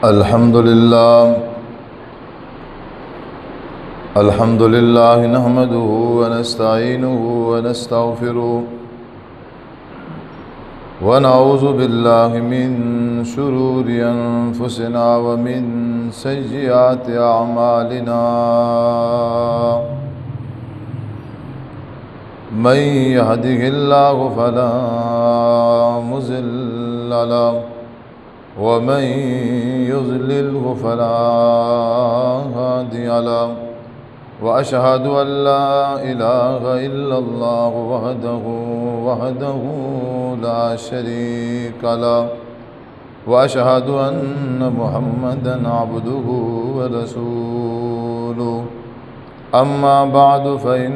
الحمد لله نحمده ونستعينه ونستغفره ونعوذ بالله من شرور أنفسنا ومن سيئات أعمالنا من يهده الله فلا مضل له ومن يضلله فلا هادي له وأشهد أن لا إله إلا الله وحده لا شريك له وأشهد أن محمدا عبده ورسوله أما بعد فإن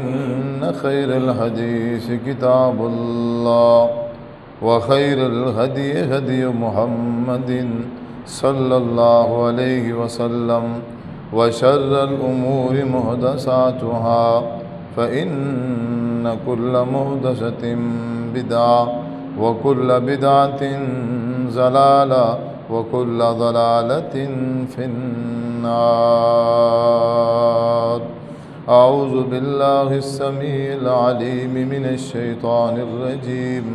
خير الحديث كتاب الله وخير الهدي هدي محمد صلى الله عليه وسلم وشر الأمور محدثاتها فإن كل محدثة بدعة وكل بدعة ضلالة وكل ضلالة في النار. أعوذ بالله السميع العليم من الشيطان الرجيم.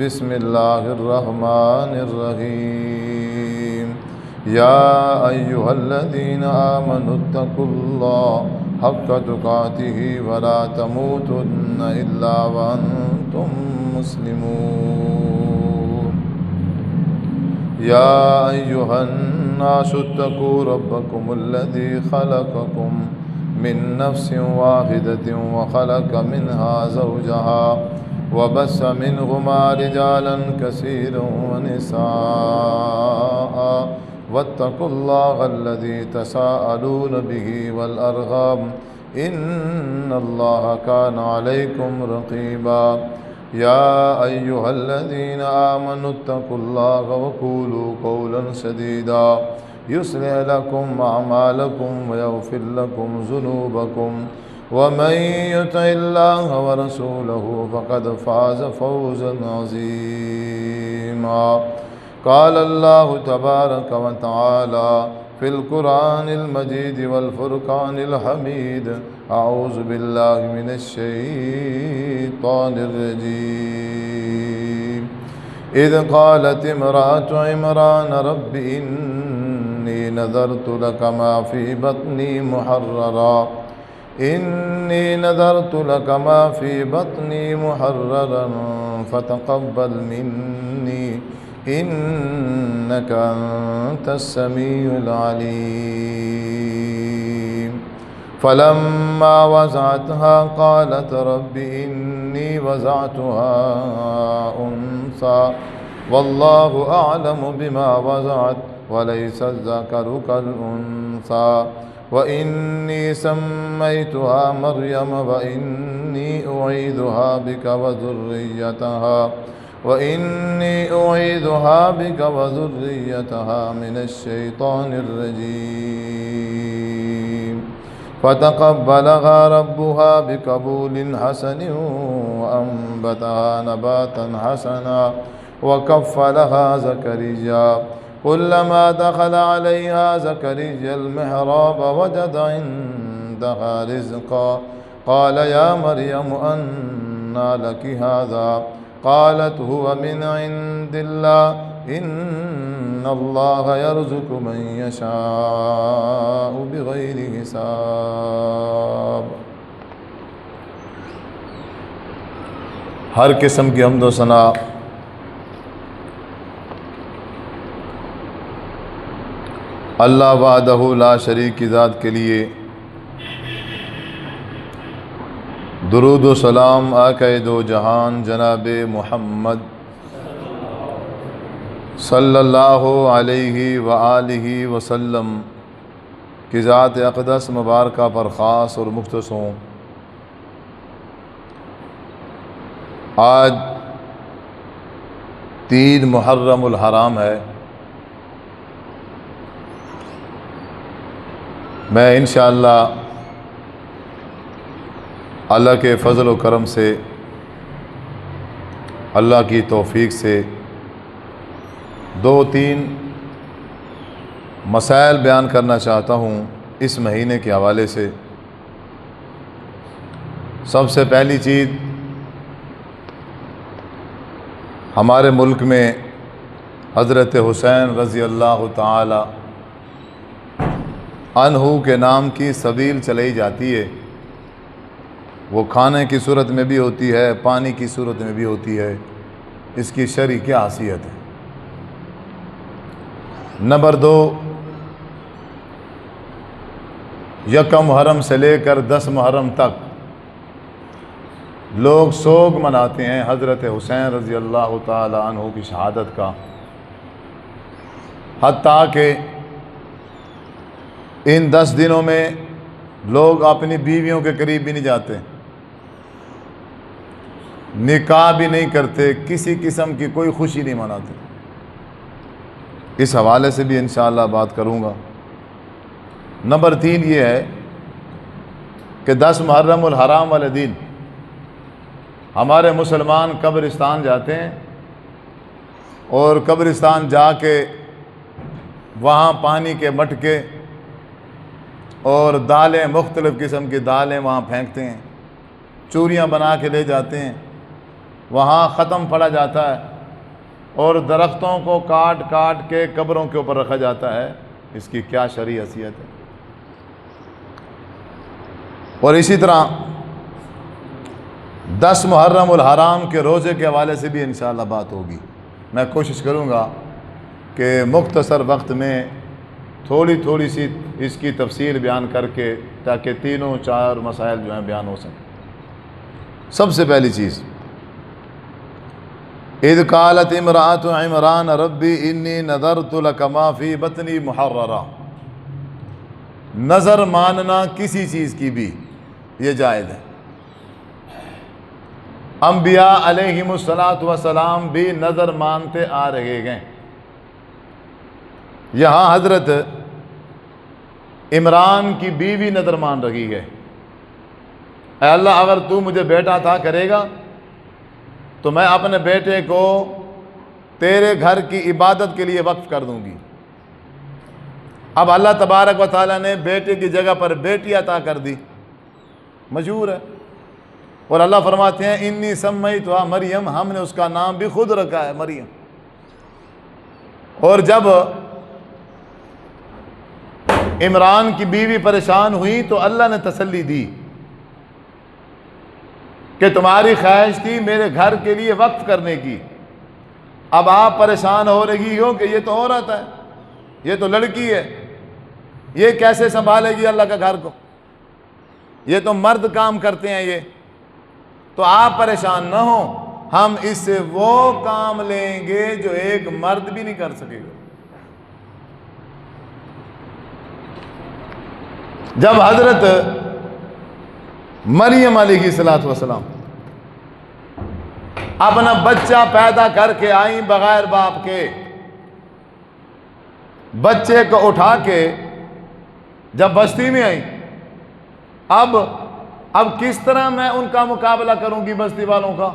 بسم الله الرحمن الرحيم. يا أيها الذين آمنوا اتقوا الله حق تقاته ولا تموتن إلا وأنتم مسلمون. يا أيها الناس اتقوا ربكم الذي خلقكم من نفس واحدة وخلق منها زوجها وبث منهما رجالا كثيرا ونساء واتقوا الله الذي تساءلون به والأرحام إن الله كان عليكم رقيبا. يا أيها الذين آمنوا اتقوا الله وقولوا قولا سديدا يصلح لكم أعمالكم ويغفر لكم ذنوبكم ومن يطع الله ورسوله فقد فاز فوزا عظيما. قال الله تبارك وتعالى في القرآن المجيد والفرقان الحميد. أعوذ بالله من الشيطان الرجيم. إذ قالت امرأة عمران رب إني نذرت لك ما في بطني محررا محررا فتقبل مني إنك أنت السميع العليم. فلما وضعتها قالت رب إني وضعتها أنثى والله أعلم بما وضعت وليس الذكر كالأنثى وإني سميتها مريم وإني أعيذها بك وذريتها من الشيطان الرجيم. فتقبلها ربها بقبول حسن وأنبتها نباتا حسنا وكفلها زكريا. كلما دخل عليها زكريا المحراب وجد عندها رزقا قال يا مريم أنى لك هذا قالت هو من عند الله إن الله يرزق من يشاء بغير حساب. ہر قسم کی حمد و ثنا اللہ وحدہ لا شریک کی ذات کے لیے. درود و سلام آقا دو جہان جناب محمد صلی اللہ علیہ وآلہ وسلم کی ذات اقدس مبارکہ پر خاص اور مختص ہوں. آج 3 محرم الحرام ہے. میں انشاءاللہ اللہ کے فضل و کرم سے اللہ کی توفیق سے 2-3 مسائل بیان کرنا چاہتا ہوں اس مہینے کے حوالے سے۔ سب سے پہلی چیز، ہمارے ملک میں حضرت حسین رضی اللہ تعالی عنہ کے نام کی سبیل چلائی جاتی ہے۔ وہ کھانے کی صورت میں بھی ہوتی ہے، پانی کی صورت میں بھی ہوتی ہے۔ اس کی شرعی کیا حیثیت ہے؟ نمبر 2، یکم محرم سے لے کر 10 محرم تک لوگ سوگ مناتے ہیں حضرت حسین رضی اللہ تعالی عنہ کی شہادت کا، حتیٰ کہ ان 10 دنوں میں لوگ اپنی بیویوں کے قریب بھی نہیں جاتے، نکاح بھی نہیں کرتے، کسی قسم کی کوئی خوشی نہیں مناتے۔ اس حوالے سے بھی انشاءاللہ بات کروں گا۔ نمبر 3 یہ ہے کہ 10 محرم الحرام والے دن ہمارے مسلمان قبرستان جاتے ہیں، اور قبرستان جا کے وہاں پانی کے مٹکے اور دالیں، مختلف قسم کی دالیں وہاں پھینکتے ہیں، چوریاں بنا کے لے جاتے ہیں، وہاں ختم پڑا جاتا ہے، اور درختوں کو کاٹ کاٹ کے قبروں کے اوپر رکھا جاتا ہے۔ اس کی کیا شرعی حیثیت ہے؟ اور اسی طرح 10 محرم الحرام کے روزے کے حوالے سے بھی انشاءاللہ بات ہوگی۔ میں کوشش کروں گا کہ مختصر وقت میں تھوڑی سی اس کی تفصیل بیان کر کے، تاکہ تینوں 4 مسائل جو ہیں بیان ہو سکیں۔ سب سے پہلی چیز، اذ قالت امرأۃ عمران ربی انی نذرت لک ما فی بطنی محررا۔ نظر ماننا کسی چیز کی بھی یہ جائز ہے۔ انبیاء علیہم السلام بھی نظر مانتے آ رہے ہیں۔ یہاں حضرت عمران کی بیوی نظر مان رہی ہے، اے اللہ اگر تو مجھے بیٹا عطا کرے گا تو میں اپنے بیٹے کو تیرے گھر کی عبادت کے لیے وقف کر دوں گی۔ اب اللہ تبارک و تعالیٰ نے بیٹے کی جگہ پر بیٹی عطا کر دی، مشہور ہے۔ اور اللہ فرماتے ہیں انی سمیتھا مریم، ہم نے اس کا نام بھی خود رکھا ہے مریم۔ اور جب عمران کی بیوی پریشان ہوئی تو اللہ نے تسلی دی کہ تمہاری خواہش تھی میرے گھر کے لیے وقف کرنے کی، اب آپ پریشان ہو رہی ہو کہ یہ تو عورت ہے، یہ تو لڑکی ہے، یہ کیسے سنبھالے گی اللہ کا گھر کو، یہ تو مرد کام کرتے ہیں یہ، تو آپ پریشان نہ ہوں، ہم اس سے وہ کام لیں گے جو ایک مرد بھی نہیں کر سکے گا۔ جب حضرت مریم علیہ السلام اپنا بچہ پیدا کر کے آئیں بغیر باپ کے، بچے کو اٹھا کے جب بستی میں آئیں، اب کس طرح میں ان کا مقابلہ کروں گی بستی والوں کا؟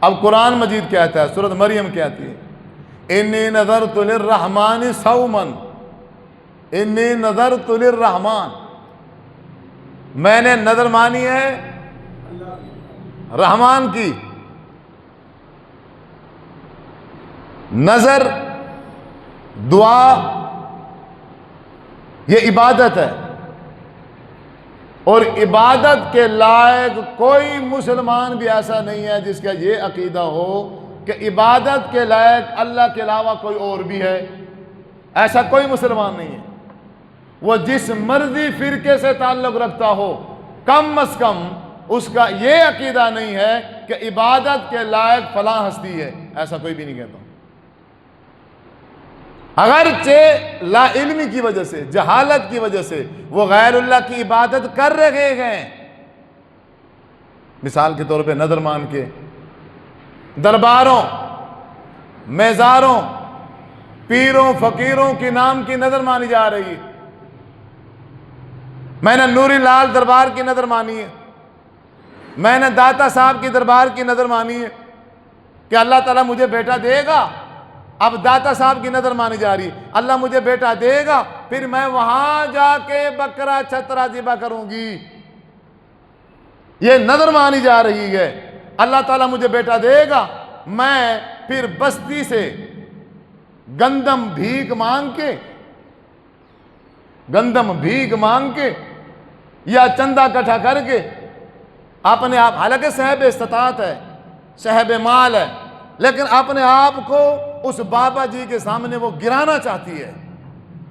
اب قرآن مجید کہتا ہے، سورۃ مریم کہتی ہے انی نذرت للرحمن صوما، انی نذرت للرحمن، میں نے نظر مانی ہے رحمان کی۔ نظر، دعا، یہ عبادت ہے، اور عبادت کے لائق کوئی مسلمان بھی ایسا نہیں ہے جس کا یہ عقیدہ ہو کہ عبادت کے لائق اللہ کے علاوہ کوئی اور بھی ہے۔ ایسا کوئی مسلمان نہیں ہے، وہ جس مرضی فرقے سے تعلق رکھتا ہو، کم از کم اس کا یہ عقیدہ نہیں ہے کہ عبادت کے لائق فلاں ہستی ہے، ایسا کوئی بھی نہیں کہتا۔ اگرچہ لا علمی کی وجہ سے، جہالت کی وجہ سے وہ غیر اللہ کی عبادت کر رہے ہیں، مثال کے طور پہ نظر مان کے درباروں، میزاروں، پیروں، فقیروں کے نام کی نظر مانی جا رہی ہے۔ میں نے نوری لال دربار کی نظر مانی ہے، میں نے داتا صاحب کی دربار کی نظر مانی ہے کہ اللہ تعالیٰ مجھے بیٹا دے گا، اب داتا صاحب کی نظر مانی جا رہی، اللہ مجھے بیٹا دے گا، پھر میں وہاں جا کے بکرا چھترا ذبح کروں گی، یہ نظر مانی جا رہی ہے۔ اللہ تعالیٰ مجھے بیٹا دے گا، میں پھر بستی سے گندم بھیک مانگ کے یا چندہ کٹھا کر کے اپنے آپ، حالانکہ صاحب استطاعت ہے، صاحب مال ہے، لیکن اپنے آپ کو اس بابا جی کے سامنے وہ گرانا چاہتی ہے،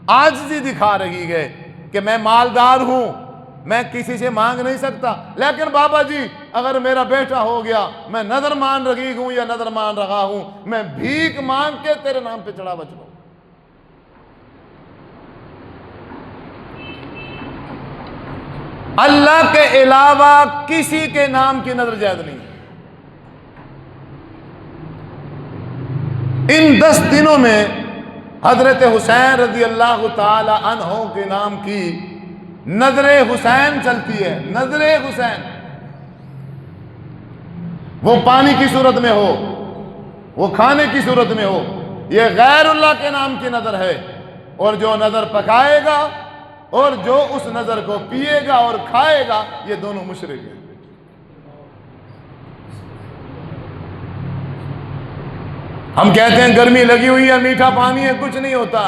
عاجزی دکھا رہی ہے کہ میں مالدار ہوں، میں کسی سے مانگ نہیں سکتا، لیکن بابا جی اگر میرا بیٹا ہو گیا، میں نظر مان رہی ہوں یا نظر مان رہا ہوں، میں بھیک مانگ کے تیرے نام پہ چڑھا بچ لوں۔ اللہ کے علاوہ کسی کے نام کی نظر جائز نہیں۔ ان 10 دنوں میں حضرت حسین رضی اللہ تعالی عنہ کے نام کی نظر حسین چلتی ہے، نظر حسین، وہ پانی کی صورت میں ہو، وہ کھانے کی صورت میں ہو، یہ غیر اللہ کے نام کی نظر ہے، اور جو نظر پکائے گا اور جو اس نظر کو پیے گا اور کھائے گا، یہ دونوں مشرک ہیں۔ ہم کہتے ہیں گرمی لگی ہوئی ہے، میٹھا پانی ہے، کچھ نہیں ہوتا۔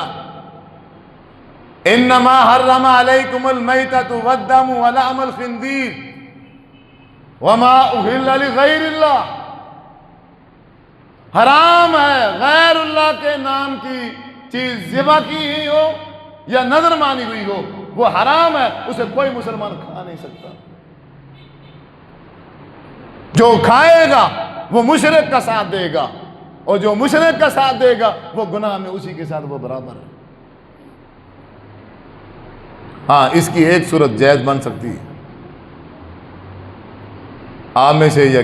انما حرم علیکم المیتۃ والدم ولحم الخنزیر وما اہل لغیر اللہ، حرام ہے غیر اللہ کے نام کی چیز ذبح کی ہی ہو یا نظر مانی ہوئی ہو، وہ حرام ہے، اسے کوئی مسلمان کھا نہیں سکتا۔ جو کھائے گا وہ مشرک کا ساتھ دے گا، اور جو مشرک کا ساتھ دے گا وہ گناہ میں اسی کے ساتھ وہ برابر ہے۔ ہاں، اس کی ایک صورت جائز بن سکتی ہے، آپ میں سے یا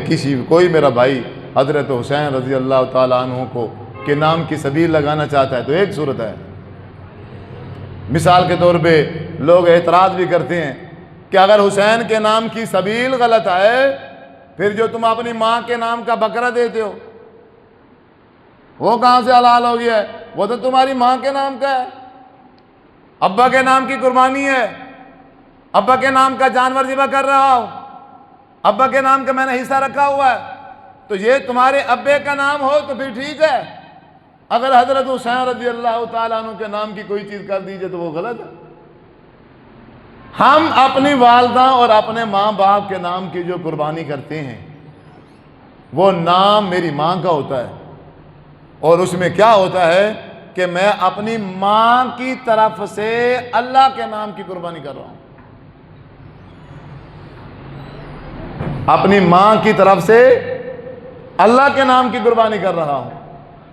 کوئی میرا بھائی حضرت حسین رضی اللہ تعالیٰ عنہ کو کے نام کی سبیل لگانا چاہتا ہے تو ایک صورت ہے۔ مثال کے طور پہ لوگ اعتراض بھی کرتے ہیں کہ اگر حسین کے نام کی سبیل غلط ہے، پھر جو تم اپنی ماں کے نام کا بکرا دیتے ہو وہ کہاں سے حلال ہو گیا ہے؟ وہ تو تمہاری ماں کے نام کا ہے، ابا کے نام کی قربانی ہے، ابا کے نام کا جانور ذبح کر رہا ہوں، ابا کے نام کا میں نے حصہ رکھا ہوا ہے، تو یہ تمہارے ابے کا نام ہو تو پھر ٹھیک ہے، اگر حضرت حسین رضی اللہ تعالیٰ عنہ کے نام کی کوئی چیز کر دیجئے تو وہ غلط ہے۔ ہم اپنی والدہ اور اپنے ماں باپ کے نام کی جو قربانی کرتے ہیں وہ نام میری ماں کا ہوتا ہے، اور اس میں کیا ہوتا ہے کہ میں اپنی ماں کی طرف سے اللہ کے نام کی قربانی کر رہا ہوں، اپنی ماں کی طرف سے اللہ کے نام کی قربانی کر رہا ہوں،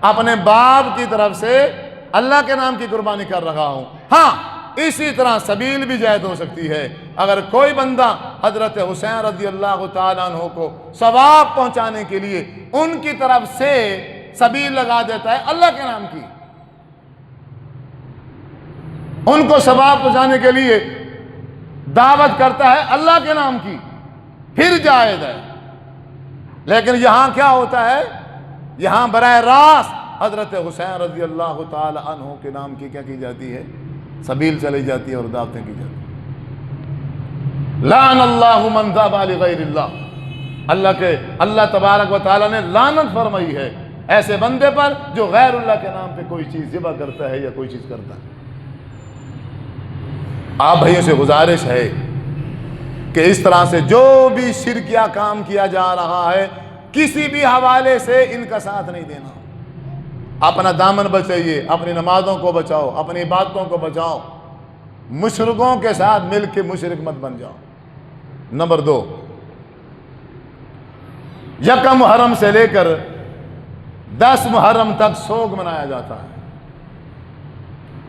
اپنے باپ کی طرف سے اللہ کے نام کی قربانی کر رہا ہوں۔ ہاں، اسی طرح سبیل بھی جائز ہو سکتی ہے، اگر کوئی بندہ حضرت حسین رضی اللہ تعالیٰ عنہ کو ثواب پہنچانے کے لیے ان کی طرف سے سبیل لگا دیتا ہے اللہ کے نام کی، ان کو ثواب پہنچانے کے لیے دعوت کرتا ہے اللہ کے نام کی، پھر جائز ہے۔ لیکن یہاں کیا ہوتا ہے؟ یہاں براہ راست حضرت حسین رضی اللہ تعالی عنہ کے نام کی کیا کی جاتی ہے؟ سبیل چلی جاتی ہے اور دعوتیں کی جاتی ہیں۔ لعن اللہ من ذبح لغیر اللہ، اللہ تبارک و تعالی نے لعنت فرمائی ہے ایسے بندے پر جو غیر اللہ کے نام پہ کوئی چیز ذبح کرتا ہے یا کوئی چیز کرتا ہے۔ آپ بھائیوں سے گزارش ہے کہ اس طرح سے جو بھی شرکیہ کام کیا جا رہا ہے کسی بھی حوالے سے ان کا ساتھ نہیں دینا، اپنا دامن بچائیے، اپنی نمازوں کو بچاؤ، اپنی عبادتوں کو بچاؤ، مشرکوں کے ساتھ مل کے مشرک مت بن جاؤ۔ نمبر 2، یکم محرم سے لے کر 10 محرم تک سوگ منایا جاتا ہے۔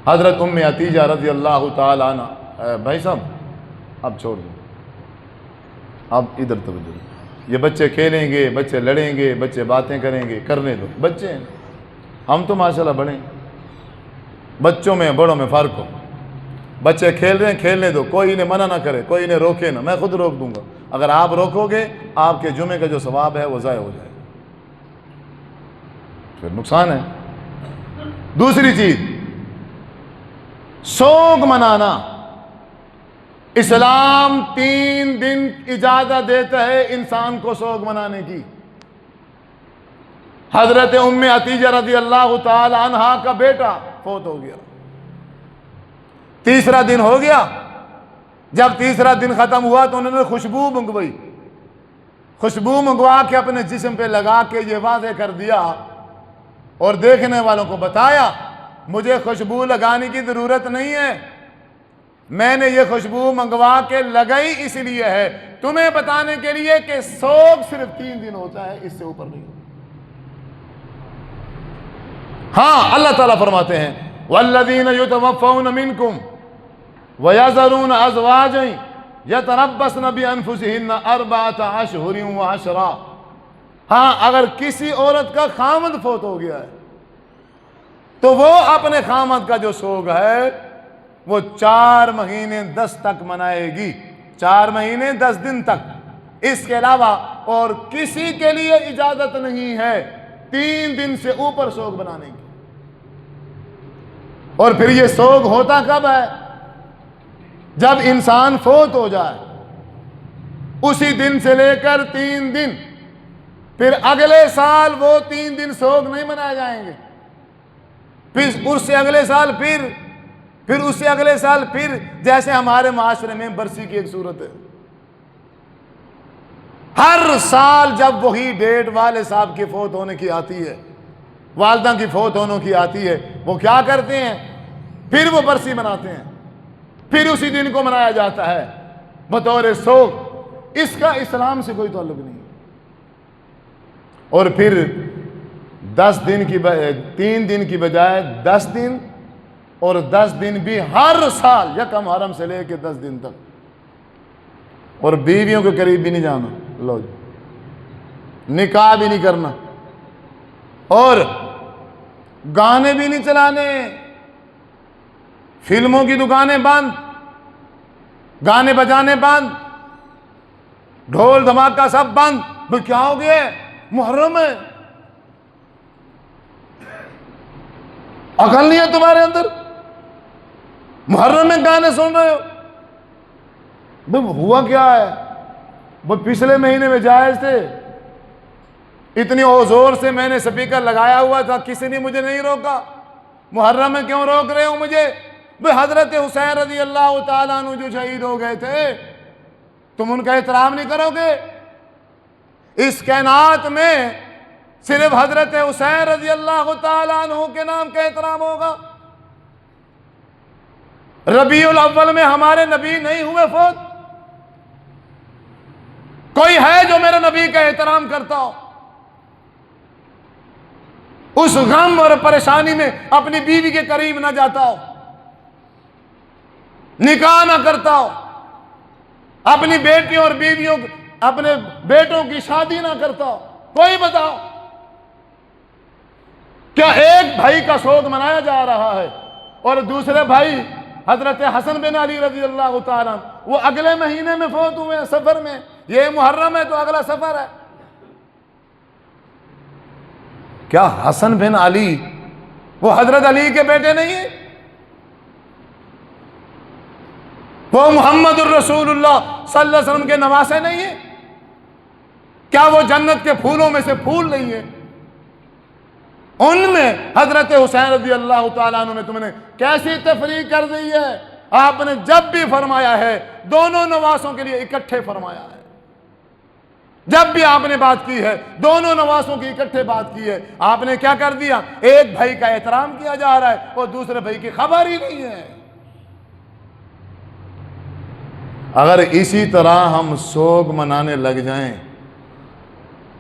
حضرت ام عتیجہ رضی اللہ تعالی عنہ، بھائی صاحب اب چھوڑ دیں، اب ادھر توجہ، یہ بچے کھیلیں گے، بچے لڑیں گے، بچے باتیں کریں گے، کرنے دو، بچے ہیں، ہم تو ماشاءاللہ بڑے ہیں، بچوں میں بڑوں میں فرق ہو، بچے کھیل رہے ہیں کھیلنے دو، کوئی انہیں منع نہ کرے، کوئی انہیں روکے نہ، میں خود روک دوں گا، اگر آپ روکو گے آپ کے جمعے کا جو ثواب ہے وہ ضائع ہو جائے گا، پھر نقصان ہے۔ دوسری چیز، سوگ منانا۔ اسلام 3 دن اجازت دیتا ہے انسان کو سوگ منانے کی۔ حضرت ام عطیہ رضی اللہ تعالی عنہا کا بیٹا فوت ہو گیا، تیسرا دن ہو گیا، جب تیسرا دن ختم ہوا تو انہوں نے خوشبو منگوائی، خوشبو منگوا کے اپنے جسم پہ لگا کے یہ واضح کر دیا اور دیکھنے والوں کو بتایا مجھے خوشبو لگانے کی ضرورت نہیں ہے، میں نے یہ خوشبو منگوا کے لگائی اس لیے ہے تمہیں بتانے کے لیے کہ سوگ صرف 3 دن ہوتا ہے، اس سے اوپر نہیں ہوتا۔ ہاں اللہ تعالیٰ فرماتے ہیں والذین یتوفون منکم ویذرون ازواجا یتربصن بانفسہن 4 اشہر وعشرا۔ ہاں اگر کسی عورت کا خامند فوت ہو گیا ہے تو وہ اپنے خامند کا جو سوگ ہے وہ 4 مہینے 10 تک منائے گی، 4 مہینے 10 دن تک، اس کے علاوہ اور کسی کے لیے اجازت نہیں ہے 3 دن سے اوپر سوگ بنانے کی۔ اور پھر یہ سوگ ہوتا کب ہے؟ جب انسان فوت ہو جائے، اسی دن سے لے کر 3 دن، پھر اگلے سال وہ 3 دن سوگ نہیں منائے جائیں گے، پھر اس سے اگلے سال پھر اس سے اگلے سال پھر، جیسے ہمارے معاشرے میں برسی کی ایک صورت ہے، ہر سال جب وہی ڈیٹ والد صاحب کے فوت ہونے کی آتی ہے، والدہ کی فوت ہونے کی آتی ہے، وہ کیا کرتے ہیں؟ پھر وہ برسی مناتے ہیں، پھر اسی دن کو منایا جاتا ہے بطور سوگ۔ اس کا اسلام سے کوئی تعلق نہیں۔ اور پھر 3 دن کی بجائے 10 دن، اور 10 دن بھی ہر سال 1 محرم سے لے کے 10 دن تک، اور بیویوں کے قریب بھی نہیں جانا، لو جی، نکاح بھی نہیں کرنا، اور گانے بھی نہیں چلانے، فلموں کی دکانیں بند، گانے بجانے بند، ڈھول دھماکہ سب بند۔ بھئی کیا ہو گیا ہے؟ محرم ہے، عقل نہیں ہے تمہارے اندر؟ محرم میں گانے سن رہے ہو؟ بھئی ہوا کیا ہے؟ بھئی پچھلے مہینے میں جائز تھے، اتنی زور سے میں نے سپیکر لگایا ہوا تھا، کسی نے مجھے نہیں روکا، محرم میں کیوں روک رہے ہو مجھے؟ بھئی حضرت حسین رضی اللہ تعالیٰ عنہ جو شہید ہو گئے تھے، تم ان کا احترام نہیں کرو گے؟ اس کائنات میں صرف حضرت حسین رضی اللہ تعالیٰ عنہ کے نام کا احترام ہوگا؟ ربیع الاول میں ہمارے نبی نہیں ہوئے فوت؟ کوئی ہے جو میرے نبی کا احترام کرتا ہو؟ اس غم اور پریشانی میں اپنی بیوی کے قریب نہ جاتا ہو، نکاح نہ کرتا ہو، اپنی بیٹیوں اور بیویوں اپنے بیٹوں کی شادی نہ کرتا ہو؟ کوئی بتاؤ۔ کیا ایک بھائی کا سوگ منایا جا رہا ہے اور دوسرے بھائی حضرت حسن بن علی رضی اللہ تعالیٰ وہ اگلے مہینے میں فوت ہوئے ہیں سفر میں؟ یہ محرم ہے تو اگلا سفر ہے۔ کیا حسن بن علی وہ حضرت علی کے بیٹے نہیں ہیں؟ وہ محمد الرسول اللہ صلی اللہ علیہ وسلم کے نواسے نہیں ہیں؟ کیا وہ جنت کے پھولوں میں سے پھول نہیں ہیں؟ ان میں حضرت حسین رضی اللہ تعالیٰ عنہ میں تم نے کیسی تفریق کر دی ہے؟ آپ نے جب بھی فرمایا ہے دونوں نواسوں کے لیے اکٹھے فرمایا ہے، جب بھی آپ نے بات کی ہے دونوں نواسوں کی اکٹھے بات کی ہے۔ آپ نے کیا کر دیا؟ ایک بھائی کا احترام کیا جا رہا ہے اور دوسرے بھائی کی خبر ہی نہیں ہے۔ اگر اسی طرح ہم سوگ منانے لگ جائیں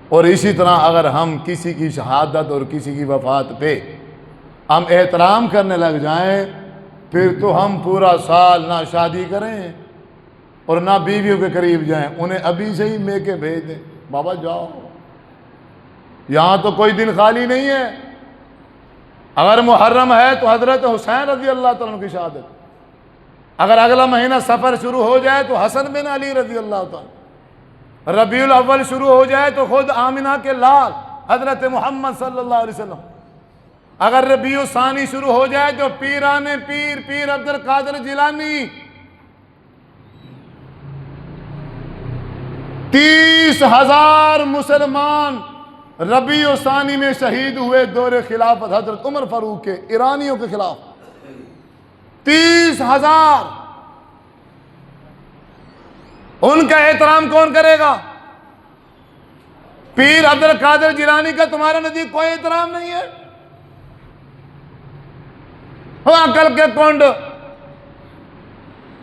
اور اسی طرح اگر ہم کسی کی شہادت اور کسی کی وفات پہ ہم احترام کرنے لگ جائیں، پھر تو ہم پورا سال نہ شادی کریں اور نہ بیویوں کے قریب جائیں، انہیں ابھی سے ہی میکے بھیج دیں، بابا جاؤ، یہاں تو کوئی دن خالی نہیں ہے۔ اگر محرم ہے تو حضرت حسین رضی اللہ تعالیٰ عنہ کی شہادت، اگر اگلا مہینہ سفر شروع ہو جائے تو حسن بن علی رضی اللہ تعالیٰ، ربیع الاول شروع ہو جائے تو خود آمنہ کے لال حضرت محمد صلی اللہ علیہ وسلم، اگر ربیع الثانی شروع ہو جائے تو پیران پیر پیر عبد القادر جیلانی 30,000 مسلمان ربیع الثانی میں شہید ہوئے دور خلافت حضرت عمر فاروق کے ایرانیوں کے خلاف 30,000. ان کا احترام کون کرے گا؟ پیر عبد القادر جیلانی کا تمہارے نزدیک کوئی احترام نہیں ہے؟ ہو عقل کے کونڈ،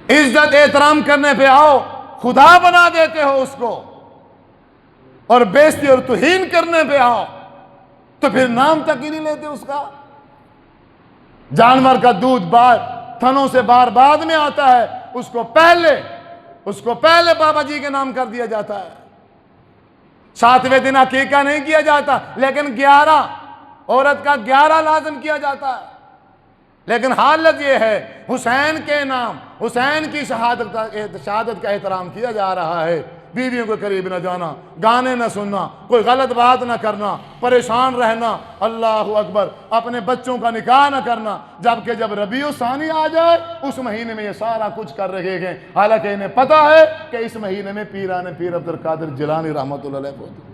عزت احترام کرنے پہ آؤ خدا بنا دیتے ہو اس کو، اور بےزتی اور توہین کرنے پہ آؤ تو پھر نام تک ہی نہیں لیتے اس کا. جانور کا دودھ تھنوں سے بار بعد میں آتا ہے، اس کو پہلے بابا جی کے نام کر دیا جاتا ہے. 7ویں دن عقیقہ نہیں کیا جاتا، لیکن 11 عورت کا 11 لازم کیا جاتا ہے. لیکن حالت یہ ہے حسین کے نام، حسین کی شہادت کا احترام کیا جا رہا ہے. بیویوں کے قریب نہ جانا، گانے نہ سننا، کوئی غلط بات نہ کرنا، پریشان رہنا، اللہ اکبر، اپنے بچوں کا نکاح نہ کرنا، جبکہ جب ربیع الثانی آ جائے اس مہینے میں یہ سارا کچھ کر رہے ہیں. حالانکہ انہیں پتا ہے کہ اس مہینے میں پیران پیر عبد القادر جیلانی رحمۃ اللہ علیہ ہوتے.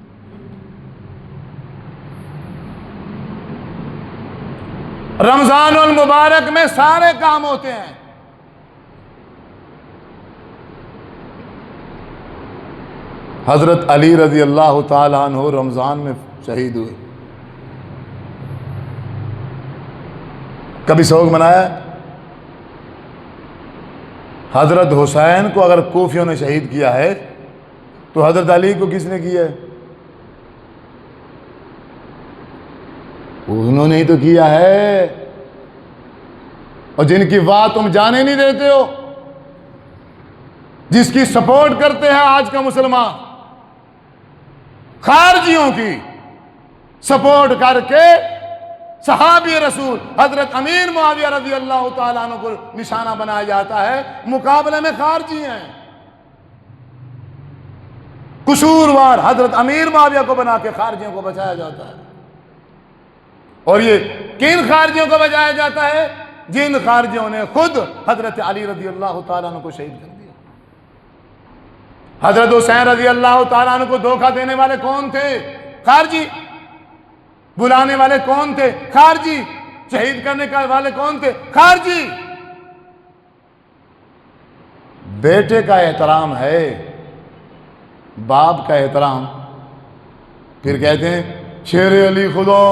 رمضان المبارک میں سارے کام ہوتے ہیں. حضرت علی رضی اللہ تعالیٰ عنہ رمضان میں شہید ہوئے. کبھی سوگ منایا؟ حضرت حسین کو اگر کوفیوں نے شہید کیا ہے تو حضرت علی کو کس نے کیا ہے؟ انہوں نے ہی تو کیا ہے. اور جن کی بات تم جانے نہیں دیتے ہو، جس کی سپورٹ کرتے ہیں آج کا مسلمان، خارجیوں کی سپورٹ کر کے صحابی رسول حضرت امیر معاویہ رضی اللہ تعالیٰ عنہ کو نشانہ بنایا جاتا ہے، مقابلے میں خارجی ہیں. قصوروار حضرت امیر معاویہ کو بنا کے خارجیوں کو بچایا جاتا ہے. اور یہ کن خارجیوں کو بچایا جاتا ہے؟ جن خارجیوں نے خود حضرت علی رضی اللہ تعالیٰ عنہ کو شہید کر دیا. حضرت حسین رضی اللہ تعالیٰ عنہ کو دھوکہ دینے والے کون تھے؟ خارجی. بلانے والے کون تھے؟ خارجی. شہید کرنے والے کون تھے؟ خارجی. بیٹے کا احترام ہے، باپ کا احترام. پھر کہتے ہیں شیر علی خدا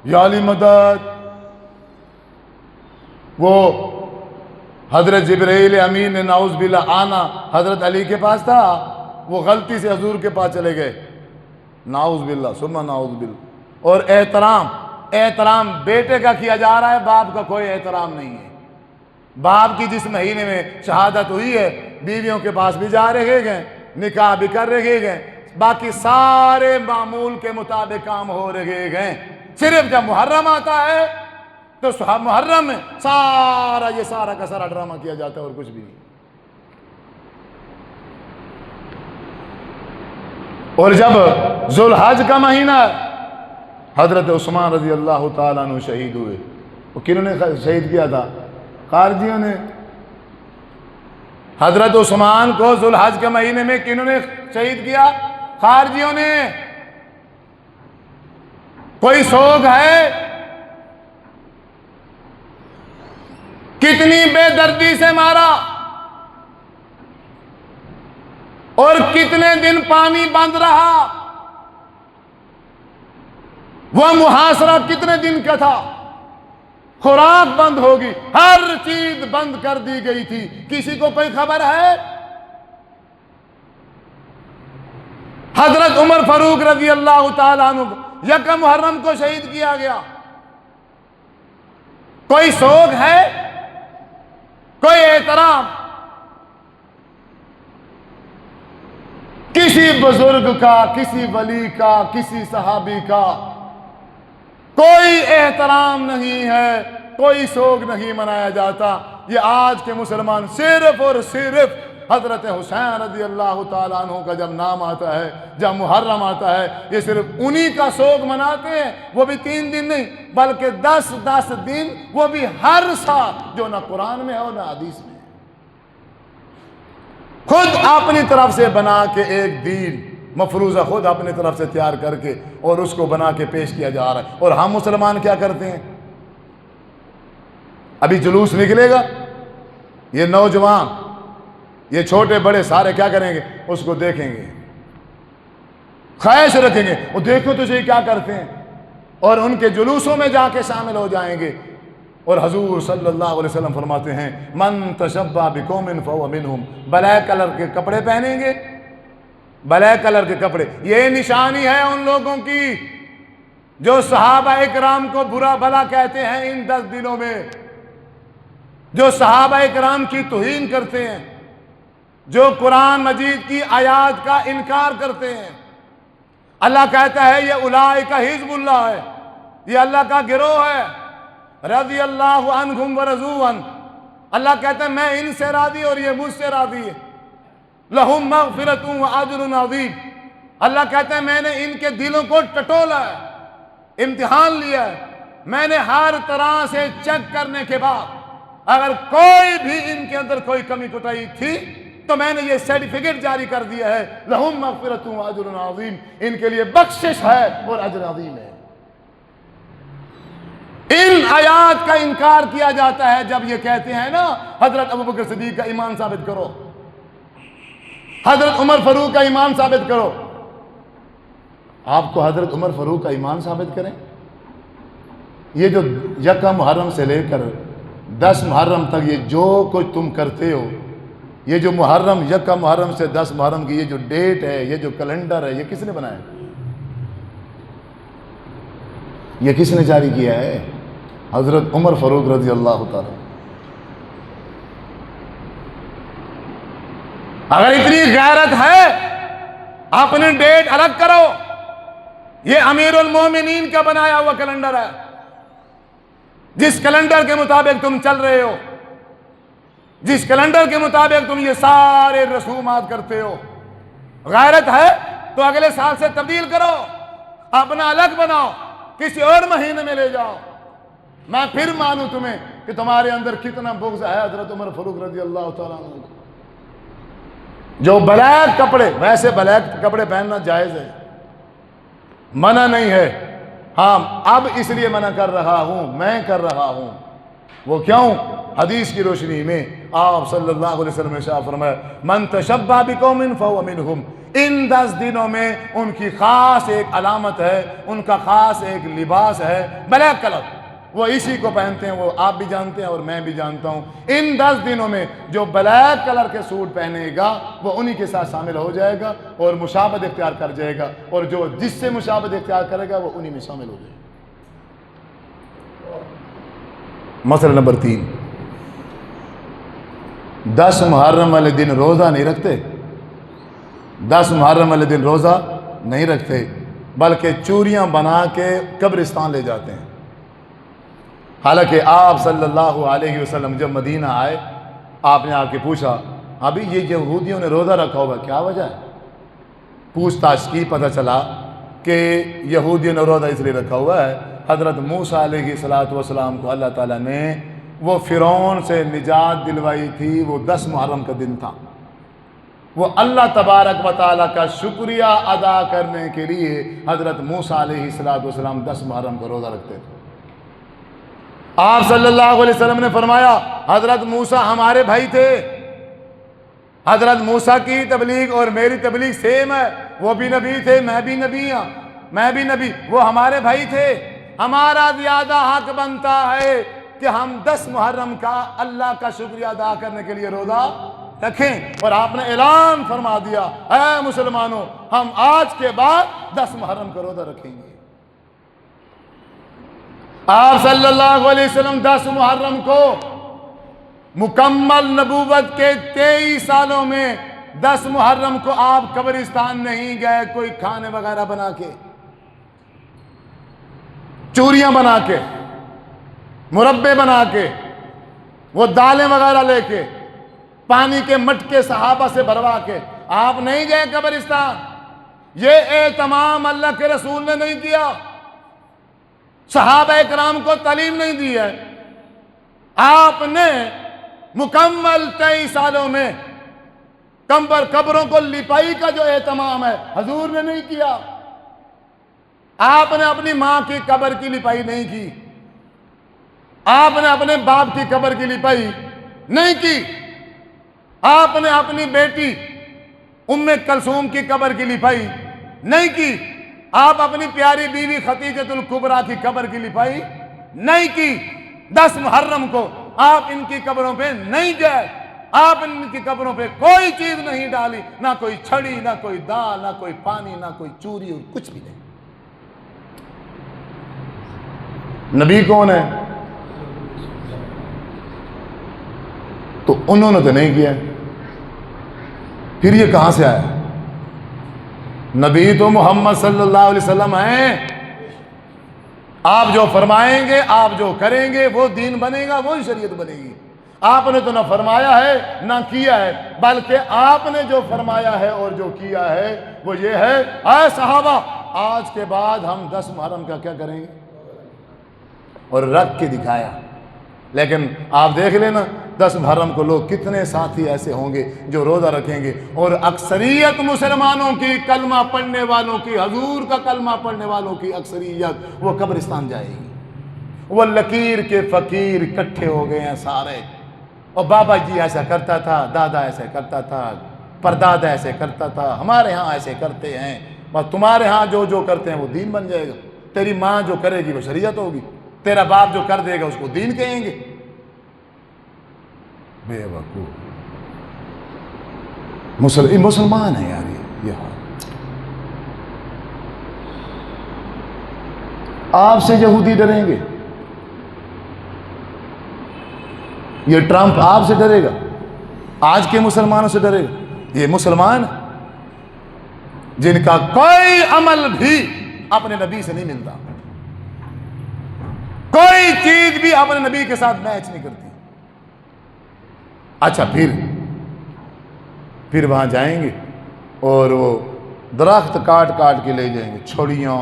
یا علی مدد. وہ حضرت جبرائیل امین نے نعوذ باللہ آنا حضرت علی کے پاس تھا، وہ غلطی سے حضور کے پاس چلے گئے، نعوذ باللہ ثم نعوذ باللہ. اور احترام بیٹے کا کیا جا رہا ہے، باپ کا کوئی احترام نہیں ہے. باپ کی جس مہینے میں شہادت ہوئی ہے بیویوں کے پاس بھی جا رہے گئے، نکاح بھی کر رہے گئے، باقی سارے معمول کے مطابق کام ہو رہے گئے. صرف جب محرم آتا ہے تو محرم میں یہ سارا کا سارا ڈرامہ کیا جاتا ہے اور کچھ بھی نہیں. اور جب ذوالحج کا مہینہ حضرت عثمان رضی اللہ تعالیٰ عنہ شہید ہوئے. وہ کنہوں نے شہید کیا تھا؟ خارجیوں نے. حضرت عثمان کو ذوالحج کے مہینے میں کنہوں نے شہید کیا؟ خارجیوں نے. کوئی سوگ ہے؟ کتنی بے دردی سے مارا، اور کتنے دن پانی بند رہا، وہ محاصرہ کتنے دن کا تھا، خوراک بند ہوگی، ہر چیز بند کر دی گئی تھی. کسی کو کوئی خبر ہے؟ حضرت عمر فاروق رضی اللہ تعالیٰ عنہ یکم محرم کو شہید کیا گیا. کوئی سوگ ہے؟ کوئی احترام؟ کسی بزرگ کا، کسی ولی کا، کسی صحابی کا کوئی احترام نہیں ہے، کوئی سوگ نہیں منایا جاتا. یہ آج کے مسلمان صرف اور صرف حضرت حسین رضی اللہ تعالیٰ عنہ کا جب نام آتا ہے، جب محرم آتا ہے، یہ صرف انہی کا سوگ مناتے ہیں، وہ بھی 3 دن نہیں بلکہ 10 دن، وہ بھی ہر سال، جو نہ قرآن میں ہے اور نہ حدیث میں ہے۔ خود اپنی طرف سے بنا کے ایک دین مفروضہ خود اپنی طرف سے تیار کر کے اور اس کو بنا کے پیش کیا جا رہا ہے، اور ہم مسلمان کیا کرتے ہیں؟ ابھی جلوس نکلے گا، یہ نوجوان، یہ چھوٹے بڑے سارے کیا کریں گے؟ اس کو دیکھیں گے، خواہش رکھیں گے، وہ دیکھو تو صحیح کیا کرتے ہیں، اور ان کے جلوسوں میں جا کے شامل ہو جائیں گے۔ اور حضور صلی اللہ علیہ وسلم فرماتے ہیں من تشبہ بقوم فہو منہم، بلیک کلر کے کپڑے پہنیں گے، بلیک کلر کے کپڑے، یہ نشانی ہے ان لوگوں کی جو صحابہ اکرام کو برا بھلا کہتے ہیں ان 10 دنوں میں، جو صحابہ اکرام کی توہین کرتے ہیں، جو قرآن مجید کی آیات کا انکار کرتے ہیں۔ اللہ کہتا ہے یہ اولئک حزب اللہ ہے، یہ اللہ کا گروہ ہے، رضی اللہ عنہم ورضوا عنہ، اللہ کہتا ہے میں ان سے راضی اور یہ مجھ سے راضی ہے، لہم مغفرۃ واجر عظیم، اللہ کہتا ہے میں نے ان کے دلوں کو ٹٹولا ہے، امتحان لیا ہے، میں نے ہر طرح سے چیک کرنے کے بعد اگر کوئی بھی ان کے اندر کوئی کمی کوتاہی تھی تو میں نے یہ سرٹیفکیٹ جاری کر دیا ہے، لہم مغفرۃ واجر عظیم، ان کے لیے بخشش ہے اور اجر عظیم ہے۔ ان آیات کا انکار کیا جاتا ہے جب یہ کہتے ہیں نا حضرت ابوبکر صدیق کا ایمان ثابت کرو، حضرت عمر فاروق کا ایمان ثابت کرو۔ آپ کو حضرت عمر فاروق کا ایمان ثابت کریں؟ یہ جو 1 محرم سے لے کر 10 محرم تک یہ جو کچھ تم کرتے ہو، یہ جو محرم 1 محرم سے 10 محرم کی یہ جو ڈیٹ ہے، یہ جو کیلنڈر ہے، یہ کس نے بنایا؟ یہ کس نے جاری کیا ہے؟ حضرت عمر فاروق رضی اللہ تعالی۔ اگر اتنی غیرت ہے اپنی ڈیٹ الگ کرو، یہ امیر المومنین کا بنایا ہوا کیلنڈر ہے، جس کیلنڈر کے مطابق تم چل رہے ہو، جس کیلنڈر کے مطابق تم یہ سارے رسومات کرتے ہو، غیرت ہے تو اگلے سال سے تبدیل کرو، اپنا الگ بناؤ، کسی اور مہینے میں لے جاؤ، میں پھر مانوں تمہیں کہ تمہارے اندر کتنا بغض ہے حضرت عمر فاروق رضی اللہ تعالیٰ عنہ۔ جو بلیک کپڑے، ویسے بلیک کپڑے پہننا جائز ہے، منع نہیں ہے، ہاں اب اس لیے منع کر رہا ہوں، میں کر رہا ہوں، وہ کیوں؟ حدیث کی روشنی میں آپ صلی اللہ علیہ وسلم نے ارشاد فرمایا من تشبہ بقوم فہو منہم، ان 10 دنوں میں ان کی خاص ایک علامت ہے، ان کا خاص ایک لباس ہے، بلیک کلر، وہ اسی کو پہنتے ہیں، وہ آپ بھی جانتے ہیں اور میں بھی جانتا ہوں۔ ان 10 دنوں میں جو بلیک کلر کے سوٹ پہنے گا وہ انہی کے ساتھ شامل ہو جائے گا اور مشابہت اختیار کر جائے گا، اور جو جس سے مشابہت اختیار کرے گا وہ انہی میں شامل ہو جائے گا۔ مسئلہ نمبر 3، 10 محرم والے دن روزہ نہیں رکھتے، 10 محرم والے دن روزہ نہیں رکھتے بلکہ چوریاں بنا کے قبرستان لے جاتے ہیں۔ حالانکہ آپ صلی اللہ علیہ وسلم جب مدینہ آئے، آپ نے آ کے پوچھا ابھی یہ یہودیوں نے روزہ رکھا ہوگا، کیا وجہ ہے؟ پوچھ تاچھ کی، پتہ چلا کہ یہودیوں نے روزہ اس لیے رکھا ہوا ہے، حضرت موسیٰ علیہ السلام کو اللہ تعالیٰ نے وہ فرعون سے نجات دلوائی تھی، وہ 10 محرم کا دن تھا، وہ اللہ تبارک و تعالیٰ کا شکریہ ادا کرنے کے لیے حضرت موسیٰ علیہ السلام 10 محرم کا روزہ رکھتے تھے۔ آپ صلی اللہ علیہ وسلم نے فرمایا حضرت موسیٰ ہمارے بھائی تھے، حضرت موسیٰ کی تبلیغ اور میری تبلیغ سیم ہے، وہ بھی نبی تھے، میں بھی نبی ہوں، میں بھی نبی، وہ ہمارے بھائی تھے، ہمارا زیادہ حق بنتا ہے کہ ہم 10 محرم کا اللہ کا شکریہ ادا کرنے کے لیے روزہ رکھیں۔ اور آپ نے اعلان فرما دیا اے مسلمانوں، ہم آج کے بعد 10 محرم کا روزہ رکھیں گے۔ آپ صلی اللہ علیہ وسلم 10 محرم کو مکمل نبوت کے 23 سالوں میں 10 محرم کو آپ قبرستان نہیں گئے کوئی کھانے وغیرہ بنا کے، چوریاں بنا کے، مربے بنا کے، وہ دالیں وغیرہ لے کے، پانی کے مٹکے صحابہ سے بھروا کے، آپ نہیں گئے قبرستان، یہ اہتمام اللہ کے رسول نے نہیں کیا، صحابہ اکرام کو تعلیم نہیں دی ہے۔ آپ نے مکمل 23 سالوں میں قبروں کو لپائی کا جو اہتمام ہے حضور نے نہیں کیا۔ آپ نے اپنی ماں کی قبر کی لپائی نہیں کی، آپ نے اپنے باپ کی قبر کی لپائی نہیں کی، آپ نے اپنی بیٹی ام کلثوم کی قبر کی لپائی نہیں کی، آپ اپنی پیاری بیوی خدیجۃ الکبریٰ کی قبر کی لپائی نہیں کی۔ 10 محرم کو آپ ان کی قبروں پہ نہیں گئے، آپ ان کی قبروں پہ کوئی چیز نہیں ڈالی، نہ کوئی چھڑی، نہ کوئی دال، نہ کوئی پانی، نہ کوئی چوری، اور کچھ بھی نہیں۔ نبی کون ہے؟ تو انہوں نے تو نہیں کیا، پھر یہ کہاں سے آیا؟ نبی تو محمد صلی اللہ علیہ وسلم ہیں، آپ جو فرمائیں گے، آپ جو کریں گے، وہ دین بنے گا، وہی شریعت بنے گی۔ آپ نے تو نہ فرمایا ہے نہ کیا ہے، بلکہ آپ نے جو فرمایا ہے اور جو کیا ہے وہ یہ ہے، اے صحابہ آج کے بعد ہم 10 محرم کا کیا کریں گے، اور رکھ کے دکھایا۔ لیکن آپ دیکھ لینا 10 محرم کو لوگ کتنے ساتھی ایسے ہوں گے جو روزہ رکھیں گے، اور اکثریت مسلمانوں کی، کلمہ پڑھنے والوں کی، حضور کا کلمہ پڑھنے والوں کی اکثریت وہ قبرستان جائے گی۔ وہ لکیر کے فقیر اکٹھے ہو گئے ہیں سارے، اور بابا جی ایسا کرتا تھا، دادا ایسے کرتا تھا، پردادا ایسے کرتا تھا، ہمارے ہاں ایسے کرتے ہیں، اور تمہارے ہاں جو کرتے ہیں وہ دین بن جائے گا، تیری ماں جو کرے گی وہ شریعت ہوگی، تیرا باپ جو کر دے گا اس کو دین کہیں گے۔ بے وقوف مسلمان ہے یار، یہ آپ سے یہودی ڈریں گے، یہ ٹرمپ آپ سے ڈرے گا، آج کے مسلمانوں سے ڈرے گا؟ یہ مسلمان جن کا کوئی عمل بھی اپنے نبی سے نہیں ملتا، کوئی چیز بھی اپنے نبی کے ساتھ میچ نہیں کرتی۔ اچھا پھر وہاں جائیں گے اور وہ درخت کاٹ کے لے جائیں گے، چھڑیاں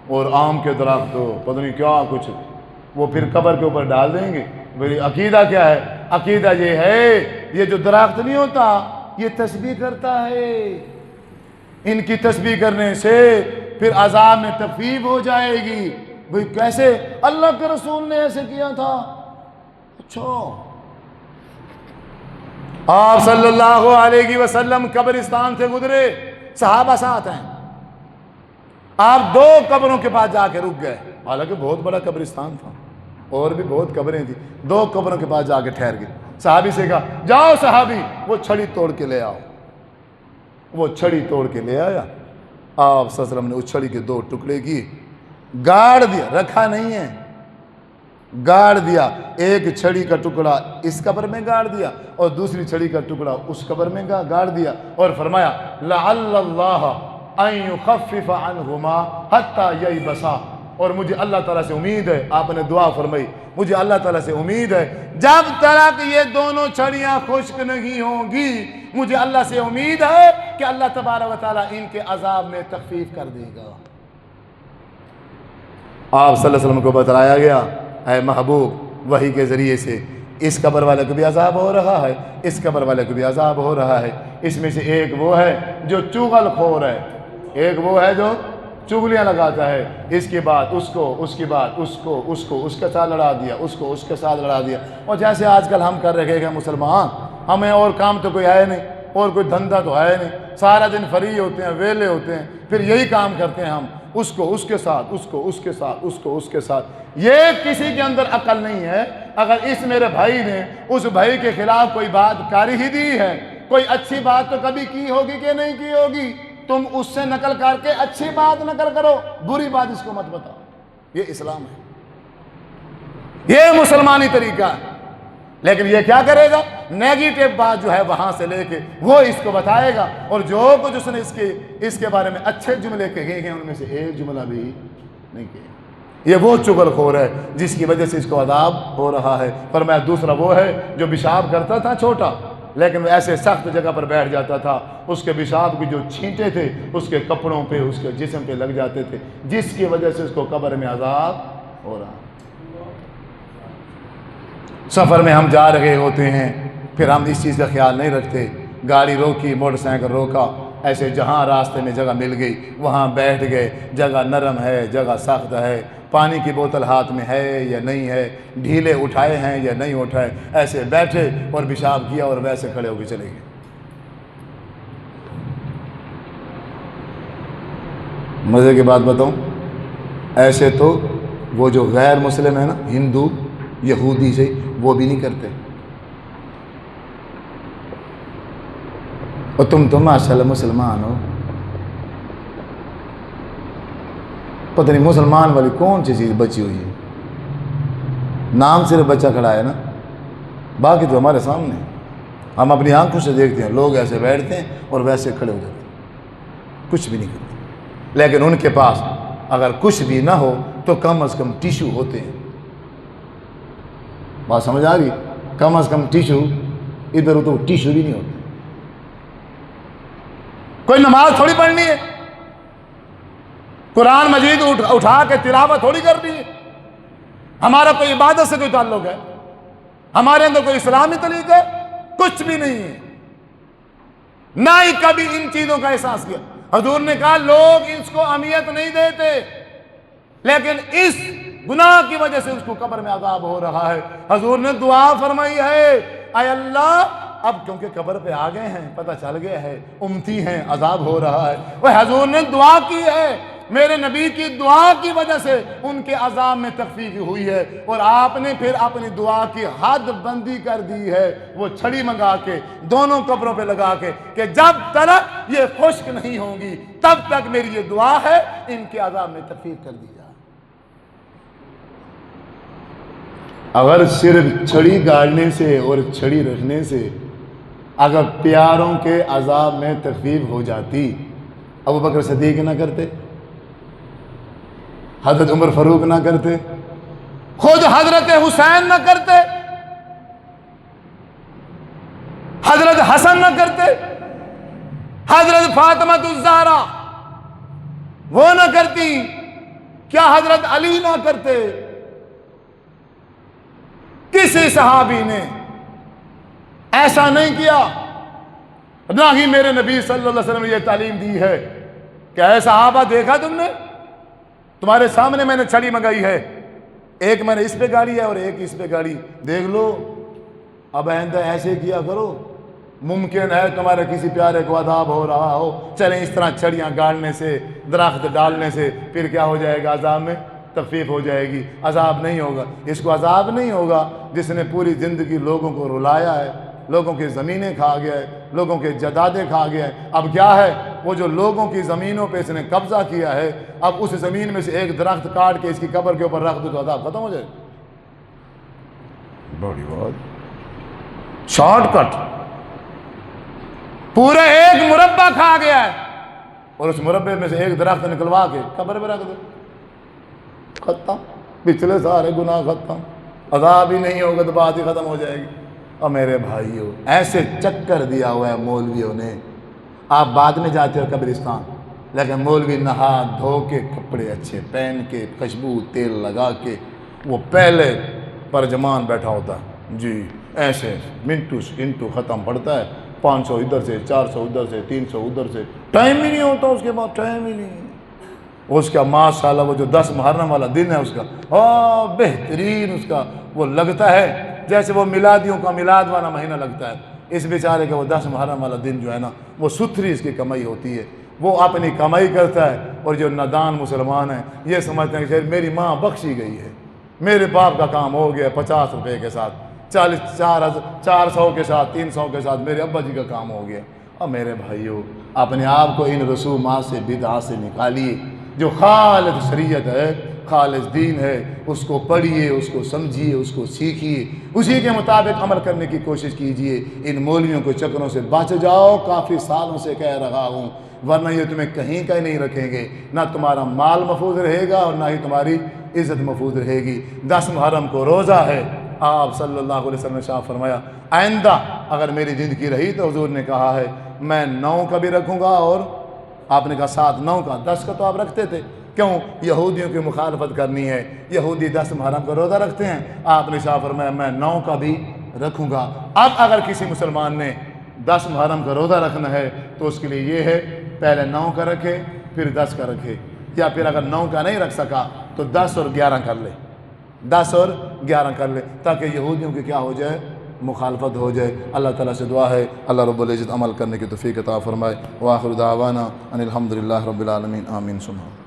اور آم کے درخت، پتہ نہیں کیا کچھ، وہ پھر قبر کے اوپر ڈال دیں گے۔ میری عقیدہ کیا ہے؟ عقیدہ یہ ہے، یہ جو درخت نہیں ہوتا یہ تسبیح کرتا ہے، ان کی تسبیح کرنے سے پھر عذاب میں تخفیف ہو جائے گی۔ بھئی کیسے؟ اللہ کے رسول نے ایسے کیا تھا۔ اچھا، آپ صلی اللہ علیہ وسلم قبرستان سے گزرے، صحابہ ساتھ ہیں، آپ 2 قبروں کے پاس جا کے رک گئے، حالانکہ بہت بڑا قبرستان تھا اور بھی بہت قبریں تھیں، 2 قبروں کے پاس جا کے ٹھہر گئے۔ صحابی سے کہا جاؤ صحابی وہ چھڑی توڑ کے لے آؤ، وہ چھڑی توڑ کے لے آیا، آپ صلی اللہ علیہ وسلم نے اس چھڑی کے 2 ٹکڑے کیے، گاڑ دیا، رکھا نہیں ہے، گاڑ دیا، ایک چھڑی کا ٹکڑا اس قبر میں گاڑ دیا اور دوسری چھڑی کا ٹکڑا اس قبر میں گاڑ دیا، اور فرمایا لعل اللہ ان یخفف عنہما حتی ییبسا، اور مجھے اللہ تعالیٰ سے امید ہے، آپ نے دعا فرمائی، مجھے اللہ تعالیٰ سے امید ہے جب تک یہ دونوں چھڑیاں خشک نہیں ہوں گی، مجھے اللہ سے امید ہے کہ اللہ تبارک و تعالیٰ ان کے عذاب میں تخفیف کر دے گا۔ آپ صلی اللہ علیہ وسلم کو بتلایا گیا، اے محبوب وحی کے ذریعے سے اس قبر والے کو بھی عذاب ہو رہا ہے، اس قبر والے کو بھی عذاب ہو رہا ہے، اس میں سے ایک وہ ہے جو چغل خور ہے، ایک وہ ہے جو چغلیاں لگاتا ہے، اس کے بعد اس کو، اس کے بعد اس کو، اس کے ساتھ لڑا دیا، اس کو اس کے ساتھ لڑا دیا، اور جیسے آج کل ہم کر رہے ہیں مسلمان، ہمیں اور کام تو کوئی ہے نہیں، اور کوئی دھندا تو ہے نہیں، سارا دن فری ہوتے ہیں، ویلے ہوتے ہیں، پھر یہی کام کرتے ہیں ہم، اس کو اس کے ساتھ، اس کو اس کے ساتھ، اس کو اس کے ساتھ۔ یہ کسی کے اندر عقل نہیں ہے۔ اگر اس میرے بھائی نے اس بھائی کے خلاف کوئی بات کر ہی دی ہے، کوئی اچھی بات تو کبھی کی ہوگی کہ نہیں کی ہوگی، تم اس سے نقل کر کے اچھی بات نقل کرو، بری بات اس کو مت بتاؤ۔ یہ اسلام ہے، یہ مسلمانی طریقہ ہے۔ لیکن یہ کیا کرے گا؟ نیگیٹو بات جو ہے وہاں سے لے کے وہ اس کو بتائے گا، اور جو کچھ اس نے اس کے بارے میں اچھے جملے کہے ہیں ان میں سے ایک جملہ بھی نہیں کہے۔ یہ وہ چغل خور ہے جس کی وجہ سے اس کو عذاب ہو رہا ہے۔ فرمایا دوسرا وہ ہے جو پیشاب کرتا تھا چھوٹا، لیکن وہ ایسے سخت جگہ پر بیٹھ جاتا تھا، اس کے پیشاب کی جو چھینٹے تھے اس کے کپڑوں پہ، اس کے جسم پہ لگ جاتے تھے، جس کی وجہ سے اس کو قبر میں عذاب ہو رہا۔ سفر میں ہم جا رہے ہوتے ہیں، پھر ہم اس چیز کا خیال نہیں رکھتے، گاڑی روکی، موٹر سائیکل روکا، ایسے جہاں راستے میں جگہ مل گئی وہاں بیٹھ گئے، جگہ نرم ہے، جگہ سخت ہے، پانی کی بوتل ہاتھ میں ہے یا نہیں ہے، ڈھیلے اٹھائے ہیں یا نہیں اٹھائے، ایسے بیٹھے اور پیشاب کیا اور ویسے کھڑے ہو کے چلے گئے۔ مزے کی بات بتاؤں، ایسے تو وہ جو غیر مسلم ہے نا، ہندو یہودی سے، وہ بھی نہیں کرتے، اور تم تو ماشاءاللہ مسلمان ہو۔ پتہ نہیں مسلمان والی کون سی چیز بچی ہوئی ہے، نام صرف بچہ کھڑا ہے نا، باقی تو ہمارے سامنے ہم اپنی آنکھوں سے دیکھتے ہیں، لوگ ایسے بیٹھتے ہیں اور ویسے کھڑے ہو جاتے ہیں، کچھ بھی نہیں کرتے۔ لیکن ان کے پاس اگر کچھ بھی نہ ہو تو کم از کم ٹیشو ہوتے ہیں۔ بات سمجھ آ رہی؟ کم از کم ٹیشو، ادھر تو ٹیشو بھی نہیں ہوتے۔ کوئی نماز تھوڑی پڑھنی ہے، قرآن مجید اٹھا کے تلاوت تھوڑی کرنی ہے، ہمارا کوئی عبادت سے کوئی تعلق ہے، ہمارے اندر کوئی اسلامی طریقہ ہے، کچھ بھی نہیں ہے، نہ ہی کبھی ان چیزوں کا احساس کیا۔ حضور نے کہا لوگ اس کو اہمیت نہیں دیتے، لیکن اس گناہ کی وجہ سے اس کو قبر میں عذاب ہو رہا ہے۔ حضور نے دعا فرمائی ہے، اے اللہ، اب کیونکہ قبر پہ آ گئے ہیں، پتہ چل گیا ہے، امتی ہیں، عذاب ہو رہا ہے، وہ حضور نے دعا کی ہے، میرے نبی کی دعا کی وجہ سے ان کے عذاب میں تخفیف ہوئی ہے، اور آپ نے پھر اپنی دعا کی حد بندی کر دی ہے، وہ چھڑی منگا کے دونوں قبروں پہ لگا کے کہ جب تک یہ خشک نہیں ہوں گی تب تک میری یہ دعا ہے، ان کے عذاب میں تخفیف کر دی جائے۔ اگر صرف چھڑی گاڑنے سے اور چھڑی رکھنے سے اگر پیاروں کے عذاب میں تخفیف ہو جاتی، ابو بکر صدیق نہ کرتے، حضرت عمر فاروق نہ کرتے، خود حضرت حسین نہ کرتے، حضرت حسن نہ کرتے، حضرت فاطمہ الزہرا وہ نہ کرتی، کیا حضرت علی نہ کرتے؟ کسی صحابی نے ایسا نہیں کیا، نہ ہی میرے نبی صلی اللہ علیہ وسلم نے یہ تعلیم دی ہے کہ اے صحابہ دیکھا تم نے، تمہارے سامنے میں نے چھڑی منگائی ہے، ایک میں نے اس پہ گاڑی ہے اور ایک اس پہ گاڑی، دیکھ لو اب آئندہ ایسے کیا کرو، ممکن ہے تمہارے کسی پیارے کو عذاب ہو رہا ہو، چلیں اس طرح چھڑیاں گاڑنے سے، درخت ڈالنے سے پھر کیا ہو جائے گا، عذاب میں تخفیف ہو جائے گی، عذاب نہیں ہوگا۔ اس کو عذاب نہیں ہوگا جس نے پوری زندگی لوگوں کو رلایا ہے، لوگوں کی زمینیں کھا گیا ہے، لوگوں کے جدادیں کھا گیا ہے، اب کیا ہے، وہ جو لوگوں کی زمینوں پہ اس نے قبضہ کیا ہے، اب اس زمین میں سے ایک درخت کاٹ کے اس کی قبر کے اوپر رکھ دو تو عذاب ختم ہو جائے۔ بڑی بات، شارٹ کٹ، پورے ایک مربع کھا گیا ہے اور اس مربع میں سے ایک درخت نکلوا کے قبر میں رکھ دو، ختم، پچھلے سارے گناہ ختم، عذاب ہی نہیں ہوگا تو بات ہی ختم ہو جائے گی۔ اور میرے بھائیو، ایسے چکر دیا ہوا ہے مولویوں نے، آپ بعد میں جاتے ہو قبرستان، لیکن مولوی نہا دھو کے کپڑے اچھے پہن کے خوشبو تیل لگا کے وہ پہلے پرجمان بیٹھا ہوتا ہے، جی ایسے منٹو سکنٹو ختم پڑتا ہے، 500 ادھر سے، 400 ادھر سے، 300 ادھر سے، ٹائم ہی نہیں ہوتا اس کے بعد، ٹائم ہی نہیں۔ اس کا ماشاءاللہ وہ جو 10 محرم والا دن ہے اس کا بہترین، اس کا وہ لگتا ہے جیسے وہ میلادیوں کا میلاد والا مہینہ لگتا ہے۔ اس بیچارے کا وہ 10 محرم والا دن جو ہے نا، وہ ستھری اس کی کمائی ہوتی ہے، وہ اپنی کمائی کرتا ہے، اور جو نادان مسلمان ہیں یہ سمجھتے ہیں کہ میری ماں بخشی گئی ہے، میرے باپ کا کام ہو گیا 50 روپے کے ساتھ، 400 کے ساتھ، 300 کے ساتھ میرے ابا جی کا کام ہو گیا۔ اور میرے بھائیو، اپنے آپ کو ان رسومات سے بدعات سے نکالیے، جو خالص شریعت ہے، خالص دین ہے، اس کو پڑھیے، اس کو سمجھیے، اس کو سیکھیے، اسی کے مطابق عمل کرنے کی کوشش کیجیے۔ ان مولویوں کے چکروں سے بچ جاؤ، کافی سالوں سے کہہ رہا ہوں، ورنہ یہ تمہیں کہیں کا نہیں رکھیں گے، نہ تمہارا مال محفوظ رہے گا اور نہ ہی تمہاری عزت محفوظ رہے گی۔ 10 محرم کو روزہ ہے، آپ صلی اللہ علیہ وسلم نے شاہ فرمایا آئندہ اگر میری زندگی رہی تو حضور نے کہا ہے میں 9 کا بھی رکھوں گا، اور آپ نے کہا 7 9 کا 10 کا تو آپ رکھتے تھے، کیوں؟ یہودیوں کی مخالفت کرنی ہے، یہودی 10 محرم کا روزہ رکھتے ہیں، آپ نے شاہ فرمایا میں 9 کا بھی رکھوں گا۔ اب اگر کسی مسلمان نے 10 محرم کا روزہ رکھنا ہے تو اس کے لیے یہ ہے پہلے 9 کا رکھے پھر 10 کا رکھے، یا پھر اگر 9 کا نہیں رکھ سکا تو 10 اور 11 کر لے، 10 اور 11 کر لے، تاکہ یہودیوں کی کیا ہو جائے؟ مخالفت ہو جائے۔ اللہ تعالیٰ سے دعا ہے اللہ رب العزت عمل کرنے کی توفیق عطا فرمائے۔ وآخر دعوانا ان الحمد للہ رب العالمین، آمین ثم آمین۔